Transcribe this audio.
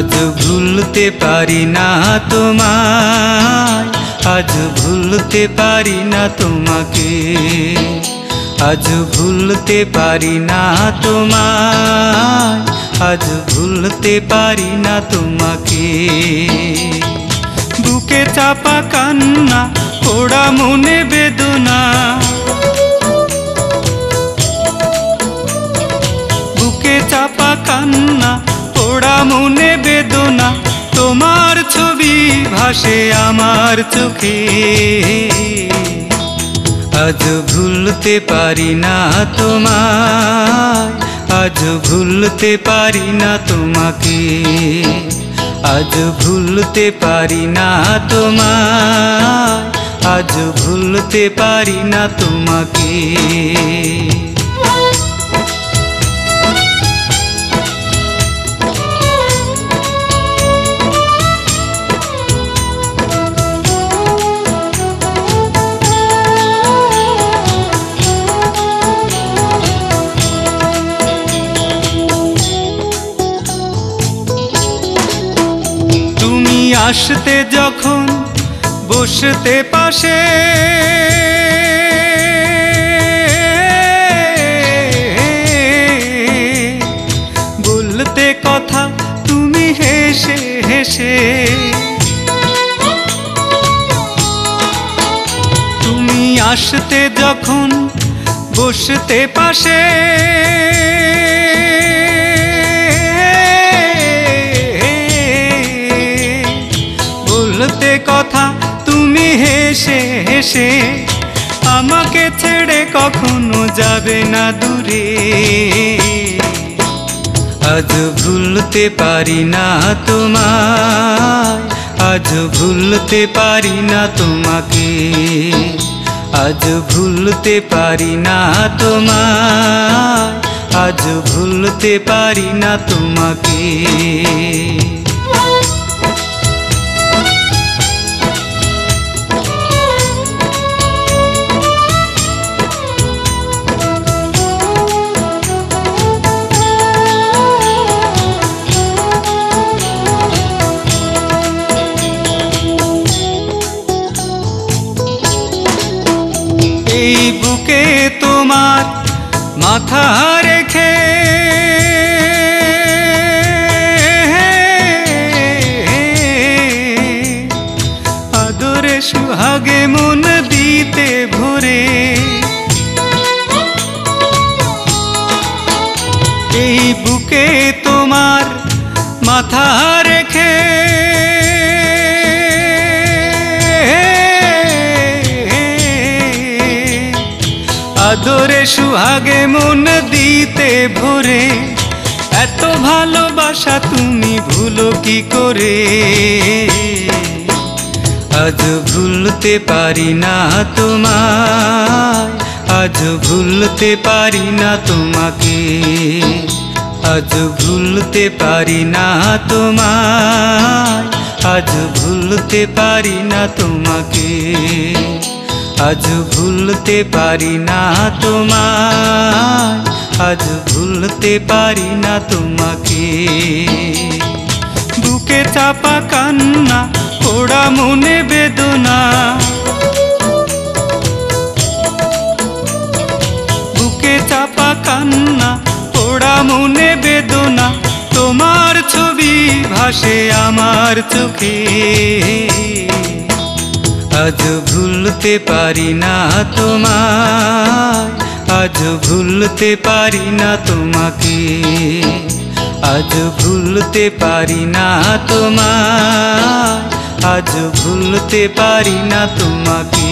আজ ভুলতে পারি না তোমায়, আজ ভুলতে পারি না তোমাকে, আজ ভুলতে পারি না তোমায়, আজ ভুলতে পারি না তোমাকে। বুকে চাপা কান্না, পোড়া মনে বেদনা, বুকে চাপা কান্না, পোড়া মনে বেদনা, তোমার ছবি ভাসে আমার চোখে। আজ ভুলতে পারি না তোমায়, আজ ভুলতে পারি না তোমাকে, আজ ভুলতে পারি না তোমায়, আজ ভুলতে পারি না তোমাকে। আসতে যখন বসতে পাশে, বলতে কথা তুমি হেসে হেসে, তুমি আসতে যখন বসতে পাশে, বলতে কথা তুমি হেসে হেসে, আমাকে ছেড়ে কখনো যাবে না দূরে। আজ ভুলতে পারি না তোমায়, আজ ভুলতে পারি না তোমাকে, আজ ভুলতে পারি না তোমায়, আজ ভুলতে পারি না তোমাকে। এই বুকে তোমার মাথা রেখে, আদরে সুহাগে মন দিতে ভরে, এই বুকে তোমার মাথা রেখে, আদরে সুহাগে মন দিতে ভরে, এত ভালোবাসা তুমি ভুলো কি করে। আজ ভুলতে পারি না তোমায়, আজ ভুলতে পারি না তোমাকে, আজ ভুলতে পারি না তোমায়, আজ ভুলতে পারি না তোমাকে, আজ ভুলতে পারি না তোমায়, আজ ভুলতে পারি না তোমাকে। বুকে চাপা কান্না, পোড়া মনে বেদনা, বুকে চাপা কান্না, পোড়া মনে বেদনা, তোমার ছবি ভাসে আমার চোখে। আজ ভুলতে পারি না তোমায়, আজ ভুলতে পারি না তোমাকে, আজ ভুলতে পারি না তোমায়, আজ ভুলতে পারি না তোমাকে।